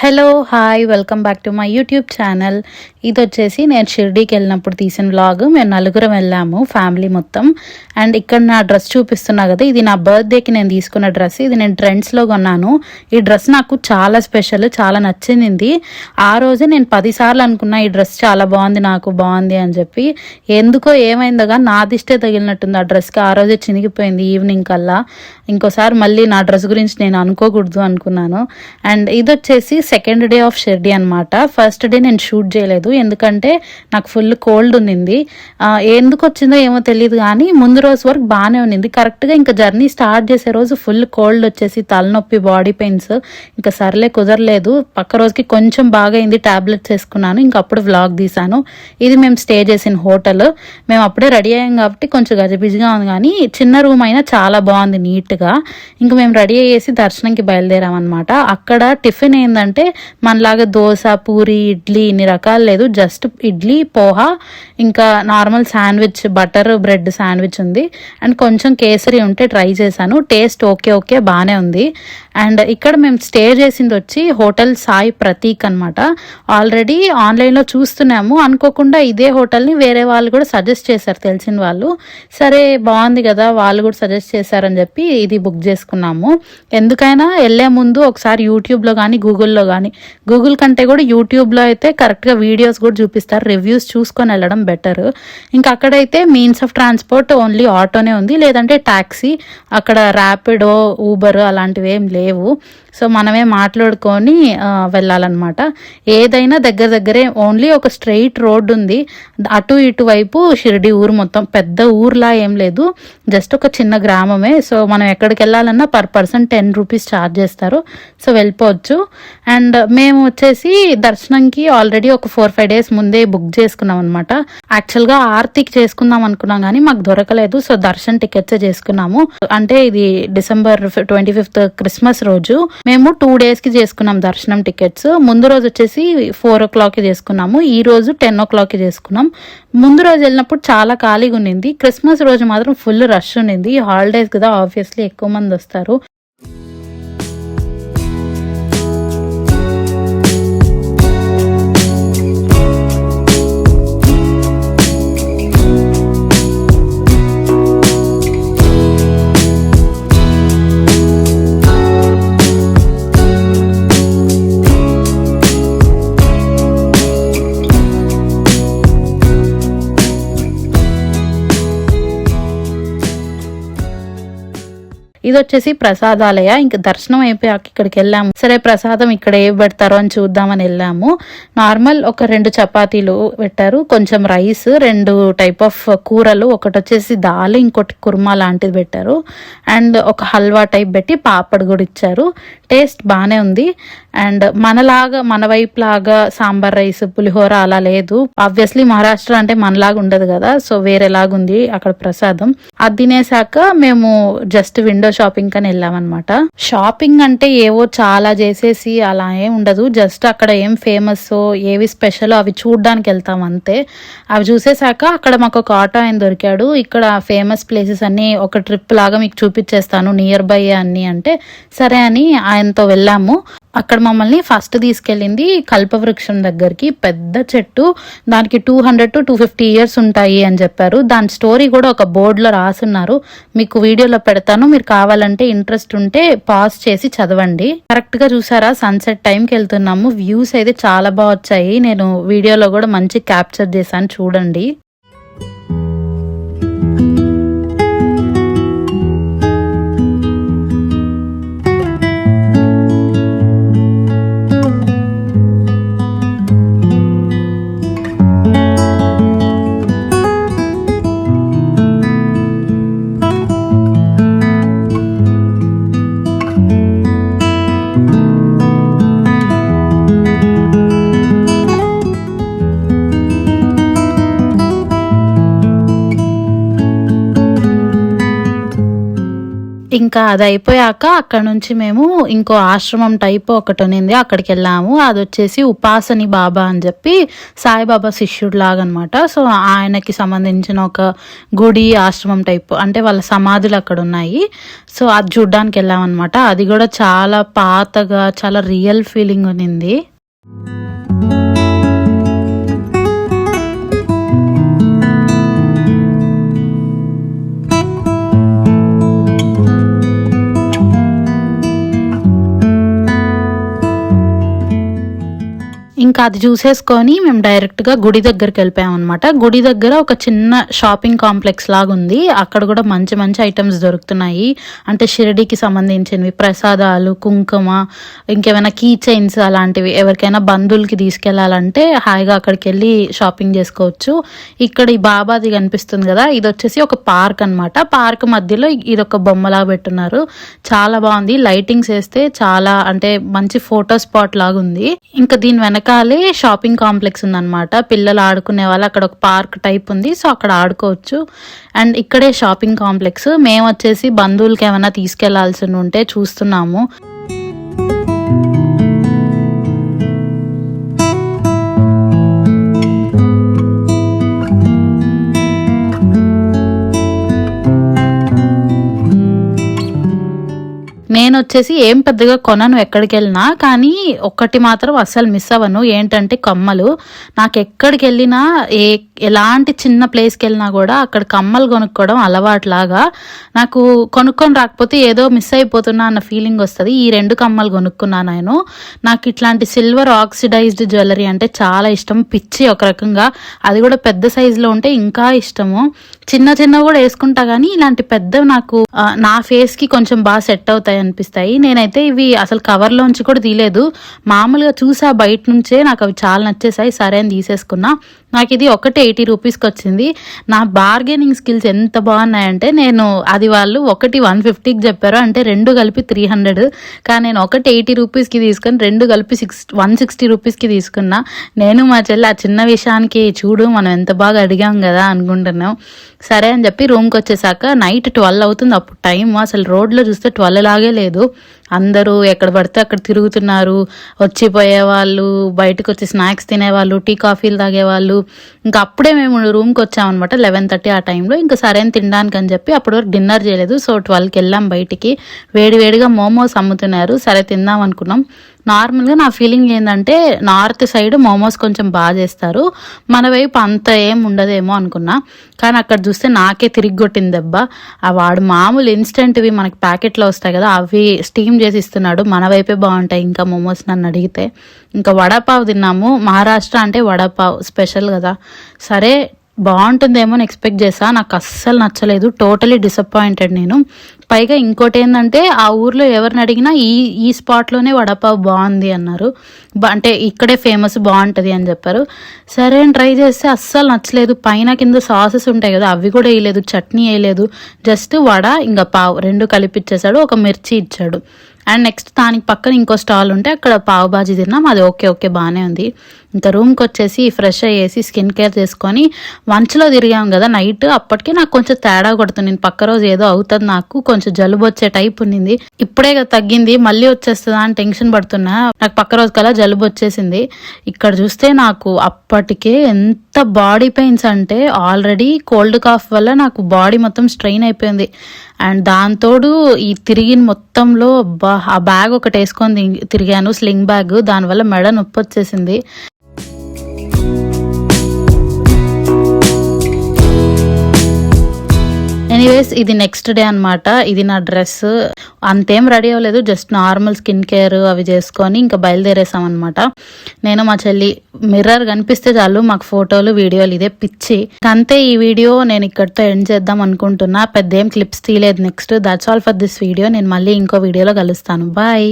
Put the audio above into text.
Hello hi welcome back to my YouTube channel. ఇది వచ్చేసి నేను షిర్డీకి వెళ్ళినప్పుడు తీసిన వ్లాగ్. మేము నలుగురం వెళ్ళాము, ఫ్యామిలీ మొత్తం. అండ్ ఇక్కడ నా డ్రెస్ చూపిస్తున్నా కదా, ఇది నా బర్త్డేకి నేను తీసుకున్న డ్రెస్. ఇది నేను ట్రెండ్స్లో కొన్నాను. ఈ డ్రెస్ నాకు చాలా స్పెషల్, చాలా నచ్చింది. ఆ రోజే నేను 10 సార్లు అనుకున్నా ఈ డ్రెస్ చాలా బాగుంది, నాకు బాగుంది అని చెప్పి. ఎందుకో ఏమైందో కానీ నా దిష్టే తగిలినట్టుంది ఆ డ్రెస్కి. ఆ రోజే చినిగిపోయింది ఈవినింగ్ కల్లా. ఇంకోసారి మళ్ళీ నా డ్రెస్ గురించి నేను అనుకోకూడదు అనుకున్నాను. అండ్ ఇది వచ్చేసి సెకండ్ డే ఆఫ్ షిర్డీ అనమాట. ఫస్ట్ డే నేను షూట్ చేయలేదు, ఎందుకంటే నాకు ఫుల్ కోల్డ్ ఉన్నింది. ఎందుకు వచ్చిందో ఏమో తెలియదు, కానీ ముందు రోజు వరకు బాగానే ఉన్నింది. కరెక్ట్గా ఇంకా జర్నీ స్టార్ట్ చేసే రోజు ఫుల్ కోల్డ్ వచ్చేసి తలనొప్పి, బాడీ పెయిన్స్. ఇంకా సర్లే కుదరలేదు. పక్క రోజుకి కొంచెం బాగా అయింది, టాబ్లెట్స్ వేసుకున్నాను. ఇంకా అప్పుడు వ్లాగ్ తీసాను. ఇది మేము స్టే చేసిన హోటల్. మేము అప్పుడే రెడీ అయ్యాం కాబట్టి కొంచెం గజిబిజిగా ఉంది, కానీ చిన్న రూమ్ అయినా చాలా బాగుంది నీట్గా. ఇంకా మేము రెడీ అయ్యేసి దర్శనంకి బయలుదేరాం అనమాట. అక్కడ టిఫిన్ ఏంటంటే మనలాగా దోశ, పూరి, ఇడ్లీ ఇన్ని రకాలు లేదు. జస్ట్ ఇడ్లీ, పోహా, ఇంకా normal sandwich, butter bread sandwich ఉంది. అండ్ కొంచెం కేసరి ఉంటే ట్రై చేశాను. టేస్ట్ ఓకే బాగానే ఉంది. అండ్ ఇక్కడ మేము స్టే చేసింది వచ్చి హోటల్ సాయి ప్రతీక్ అనమాట. ఆల్రెడీ ఆన్లైన్లో చూస్తున్నాము, అనుకోకుండా ఇదే హోటల్ని వేరే వాళ్ళు కూడా సజెస్ట్ చేశారు, తెలిసిన వాళ్ళు. సరే బాగుంది కదా, వాళ్ళు కూడా సజెస్ట్ చేశారని చెప్పి ఇది బుక్ చేసుకున్నాము. ఎందుకైనా వెళ్ళే ముందు ఒకసారి యూట్యూబ్లో కానీ గూగుల్లో కానీ, గూగుల్ కంటే కూడా యూట్యూబ్లో అయితే కరెక్ట్గా వీడియోస్ కూడా చూపిస్తారు, రివ్యూస్ చూసుకొని వెళ్ళడం బెటర్. ఇంకా అక్కడైతే మీన్స్ ఆఫ్ ట్రాన్స్పోర్ట్ ఓన్లీ ఆటోనే ఉంది, లేదంటే ట్యాక్సీ. అక్కడ ర్యాపిడో, ఊబర్ అలాంటివి ఏం లేవు. సో మనమే మాట్లాడుకొని వెళ్ళాలన్నమాట. ఏదైనా దగ్గరే ఓన్లీ ఒక స్ట్రెయిట్ రోడ్ ఉంది. అటు ఇటు వైపు షిరిడి ఊరు మొత్తం, పెద్ద ఊర్లా ఏం లేదు, జస్ట్ ఒక చిన్న గ్రామమే. సో మనం ఎక్కడికి వెళ్ళాలన్నా పర్ పర్సన్ 10 రూపీస్ ఛార్జ్ చేస్తారు. సో వెళ్ళిపోవచ్చు. అండ్ మేము వచ్చేసి దర్శనంకి ఆల్రెడీ ఒక 4-5 డేస్ ముందే బుక్ చేసుకున్నాం అనమాట. యాక్చువల్గా ఆర్తికి చేసుకుందాం అనుకున్నాం, కానీ మాకు దొరకలేదు. సో దర్శన్ టికెట్స్ చేసుకున్నాము. అంటే ఇది December 25th క్రిస్మస్ రోజు. మేము 2 days కి చేసుకున్నాం దర్శనం టికెట్స్. ముందు రోజు వచ్చేసి 4 o'clock చేసుకున్నాము, ఈ రోజు 10 o'clock చేసుకున్నాం. ముందు రోజు వెళ్ళినప్పుడు చాలా ఖాళీగా ఉన్నింది. క్రిస్మస్ రోజు మాత్రం ఫుల్ రష్ ఉన్నింది. హాలిడేస్ కదా, ఆబ్వియస్లీ ఎక్కువ మంది వస్తారు. ఇది వచ్చేసి ప్రసాదాలయ. ఇంకా దర్శనం అయిపోయాక ఇక్కడికి వెళ్ళాము. సరే ప్రసాదం ఇక్కడ ఏం పెడతారో అని చూద్దామని వెళ్ళాము. నార్మల్ ఒక 2 చపాతీలు పెట్టారు, కొంచెం రైస్, 2 టైప్ ఆఫ్ కూరలు, ఒకటి వచ్చేసి దాల్, ఇంకోటి కుర్మా లాంటిది పెట్టారు. అండ్ ఒక హల్వా టైప్ పెట్టి పాపడ్ కూడా ఇచ్చారు. టేస్ట్ బాగానే ఉంది. అండ్ మనలాగా, మన వైపు లాగా సాంబార్ రైస్, పులిహోర అలా లేదు. ఆబ్వియస్లీ మహారాష్ట్ర అంటే మనలాగా ఉండదు కదా, సో వేరేలాగుంది అక్కడ ప్రసాదం. అది తినేసాక మేము జస్ట్ విండో షాపింగ్ అని వెళ్ళామన్నమాట. షాపింగ్ అంటే ఏవో చాలా చేసేసి అలా ఏం ఉండదు. జస్ట్ అక్కడ ఏం ఫేమస్, ఏవి స్పెషల్ అవి చూడడానికి వెళ్తాం అంతే. అవి చూసేసాక అక్కడ మాకు ఒక ఆటో ఆయన దొరికాడు. ఇక్కడ ఫేమస్ ప్లేసెస్ అన్ని ఒక ట్రిప్ లాగా మీకు చూపించేస్తాను, నియర్ బై అన్ని అంటే సరే అని ఆయనతో వెళ్ళాము. అక్కడ మమ్మల్ని ఫస్ట్ తీసుకెళ్ళింది కల్పవృక్షం దగ్గరికి. పెద్ద చెట్టు, దానికి 200 to 250 years ఉంటాయి అని చెప్పారు. దాని స్టోరీ కూడా ఒక బోర్డులో రాసున్నారు, మీకు వీడియోలో పెడతాను. మీరు కావాలంటే ఇంట్రెస్ట్ ఉంటే పాజ్ చేసి చదవండి. కరెక్ట్ గా చూసారా, సన్సెట్ టైంకి వెళ్తున్నాము. వ్యూస్ అయితే చాలా బాగా వచ్చాయి. నేను వీడియోలో కూడా మంచి క్యాప్చర్ చేశాను, చూడండి. ఇంకా అది అయిపోయాక అక్కడ నుంచి మేము ఇంకో ఆశ్రమం టైప్ ఒకటి ఉన్నింది, అక్కడికి వెళ్ళాము. అది వచ్చేసి ఉపాసని బాబా అని చెప్పి సాయిబాబా శిష్యుడు లాగా అనమాట. సో ఆయనకి సంబంధించిన ఒక గుడి ఆశ్రమం టైప్, అంటే వాళ్ళ సమాధులు అక్కడ ఉన్నాయి. సో అది చూడ్డానికి వెళ్ళామన్నమాట. అది కూడా చాలా పాతగా చాలా రియల్ ఫీలింగ్ ఉన్నింది. ఇంకా అది చూసేసుకొని మేము డైరెక్ట్గా గుడి దగ్గరికి వెళ్ళిపోయాం అనమాట. గుడి దగ్గర ఒక చిన్న షాపింగ్ కాంప్లెక్స్ లాగా ఉంది. అక్కడ కూడా మంచి మంచి ఐటమ్స్ దొరుకుతున్నాయి. అంటే షిరిడీకి సంబంధించినవి, ప్రసాదాలు, కుంకుమ, ఇంకేమైనా కీ చైన్స్ అలాంటివి. ఎవరికైనా బంధువులకి తీసుకెళ్లాలంటే హాయిగా అక్కడికి వెళ్ళి షాపింగ్ చేసుకోవచ్చు. ఇక్కడ ఈ బాబాది కనిపిస్తుంది కదా, ఇది వచ్చేసి ఒక పార్క్ అనమాట. పార్క్ మధ్యలో ఇది ఒక బొమ్మలా పెట్టున్నారు. చాలా బాగుంది. లైటింగ్స్ వేస్తే చాలా, అంటే మంచి ఫోటో స్పాట్ లాగా ఉంది. ఇంకా దీని వెనకాలే షాపింగ్ కాంప్లెక్స్ ఉందన్నమాట. పిల్లలు ఆడుకునే వాళ్ళు, అక్కడ ఒక పార్క్ టైప్ ఉంది. సో అక్కడ ఆడుకోవచ్చు. అండ్ ఇక్కడే షాపింగ్ కాంప్లెక్స్. మేము వచ్చేసి బంధువులకి ఏమైనా తీసుకెళ్లాల్సి ఉంటే చూస్తున్నాము. నేను వచ్చేసి ఏం పెద్దగా కొనను ఎక్కడికి వెళ్ళినా, కానీ ఒక్కటి మాత్రం అస్సలు మిస్ అవ్వను. ఏంటంటే కమ్మలు. నాకు ఎక్కడికి వెళ్ళినా, ఎలాంటి చిన్న ప్లేస్కి వెళ్ళినా కూడా అక్కడ కమ్మలు కొనుక్కోవడం అలవాట్లాగా. నాకు కొనుక్కొని రాకపోతే ఏదో మిస్ అయిపోతున్నా అన్న ఫీలింగ్ వస్తుంది. ఈ 2 కమ్మలు కొనుక్కున్నాను నేను. నాకు ఇట్లాంటి సిల్వర్ ఆక్సిడైజ్డ్ జ్యువెలరీ అంటే చాలా ఇష్టం, పిచ్చి ఒక రకంగా. అది కూడా పెద్ద సైజులో ఉంటే ఇంకా ఇష్టము. చిన్న చిన్నవి కూడా వేసుకుంటా, కానీ ఇలాంటి పెద్దవి నాకు నా ఫేస్కి కొంచెం బాగా సెట్ అవుతాయి అనిపిస్తాయి. నేనైతే ఇవి అసలు కవర్లోంచి కూడా తీయలేదు, మామూలుగా చూసా బయట నుంచే. నాకు అవి చాలా నచ్చేసాయి, సరే అని తీసేసుకున్నా. నాకు ఇది ఒకటి 80 రూపీస్కి వచ్చింది. నా బార్గెనింగ్ స్కిల్స్ ఎంత బాగున్నాయంటే, నేను అది వాళ్ళు ఒకటి 150కి చెప్పారు, అంటే 2 కలిపి 300. కానీ నేను ఒకటి 80 రూపీస్కి తీసుకొని 2 కలిపి 160 రూపీస్కి తీసుకున్నా. నేను మా చెల్లి ఆ చిన్న విషయానికి చూడు మనం ఎంత బాగా అడిగాం కదా అనుకుంటున్నాం. సరే అని చెప్పి రూమ్కి వచ్చేసాక నైట్ 12 అవుతుంది అప్పుడు టైం. అసలు రోడ్లో చూస్తే 12 లాగే లేదు. అందరూ ఎక్కడ పడితే అక్కడ తిరుగుతున్నారు. వచ్చిపోయే వాళ్ళు, బయటకు వచ్చి స్నాక్స్ తినేవాళ్ళు, టీ కాఫీలు తాగేవాళ్ళు. ఇంకా అప్పుడే మేము రూమ్కి వచ్చామన్నమాట 11:30 ఆ టైంలో. ఇంకా సరే అని తినడానికి అని చెప్పి అప్పటి వరకు డిన్నర్ చేయలేదు. సో 12కి వెళ్ళాం బయటికి. వేడివేడిగా మోమోస్ అమ్ముతున్నారు. సరే తిందాం అనుకున్నాం. నార్మల్గా నా ఫీలింగ్ ఏంటంటే, నార్త్ సైడ్ మోమోస్ కొంచెం బాగా చేస్తారు, మన వైపు అంత ఏం ఉండదేమో అనుకున్నా. కానీ అక్కడ చూస్తే నాకే తిరిగి కొట్టింది దెబ్బ. ఆ వాడు మామూలు ఇన్స్టెంట్వి మనకి ప్యాకెట్లో వస్తాయి కదా, అవి స్టీమ్ చేసి ఇస్తున్నాడు. మన వైపే బాగుంటాయి ఇంకా మోమోస్ నన్ను అడిగితే. ఇంకా వడాపావ్ తిన్నాము. మహారాష్ట్ర అంటే వడాపావ్ స్పెషల్ కదా. సరే బాగుంటుందేమో అని ఎక్స్పెక్ట్ చేసా, నాకు అస్సలు నచ్చలేదు. టోటలీ డిసప్పాయింటెడ్ నేను. పైగా ఇంకోటి ఏంటంటే, ఆ ఊర్లో ఎవరిని అడిగినా ఈ స్పాట్లోనే వడాపావ్ బాగుంది అన్నారు. అంటే ఇక్కడే ఫేమస్, బాగుంటుంది అని చెప్పారు. సరే అని ట్రై చేస్తే అస్సలు నచ్చలేదు. పైన కింద సాసెస్ ఉంటాయి కదా, అవి కూడా వేయలేదు, చట్నీ వేయలేదు. జస్ట్ వడ ఇంకా పావు 2 కలిపిచ్చేసాడు, ఒక మిర్చి ఇచ్చాడు. అండ్ నెక్స్ట్ దానికి పక్కన ఇంకో స్టాల్ ఉంటే అక్కడ పావు బాజీ తిన్నాం. అది ఓకే బాగానే ఉంది. ఇంకా రూమ్కి వచ్చేసి ఫ్రెష్ అయ్యేసి స్కిన్ కేర్ చేసుకొని మంచులో తిరిగాం కదా నైట్. అప్పటికే నాకు కొంచెం తేడా కొడుతుంది. నేను పక్క రోజు ఏదో అవుతుంది, నాకు కొంచెం జలుబు వచ్చే టైప్ ఉన్నింది. ఇప్పుడే తగ్గింది, మళ్ళీ వచ్చేస్తుందా అని టెన్షన్ పడుతున్నా. నాకు పక్క రోజు కల్లా జలుబు వచ్చేసింది. ఇక్కడ చూస్తే నాకు అప్పటికే ఎంత బాడీ పెయిన్స్ అంటే, ఆల్రెడీ కోల్డ్ కాఫ్ వల్ల నాకు బాడీ మొత్తం స్ట్రెయిన్ అయిపోయింది. అండ్ దాంతోడు ఈ తిరిగిన మొత్తంలో ఆ బ్యాగ్ ఒకటి వేసుకొని తిరిగాను, స్లింగ్ బ్యాగ్. దానివల్ల మెడ నొప్పి వచ్చేసింది. ఎనీవేస్ ఇది నెక్స్ట్ డే అనమాట. ఇది నా డ్రెస్. అంతేం రెడీ అవ్వలేదు, జస్ట్ నార్మల్ స్కిన్ కేర్ అవి చేసుకొని ఇంకా బయలుదేరేసాం అనమాట. నేను మా చెల్లి మిర్రర్ కనిపిస్తే చాలు మాకు ఫోటోలు వీడియోలు, ఇదే పిచ్చి. అంతే, ఈ వీడియో నేను ఇక్కడితో ఎండ్ చేద్దాం అనుకుంటున్నా. పెద్ద ఏం క్లిప్స్ తీయలేదు next. That's all for this video. నేను మళ్ళీ ఇంకో వీడియోలో కలుస్తాను. బాయ్.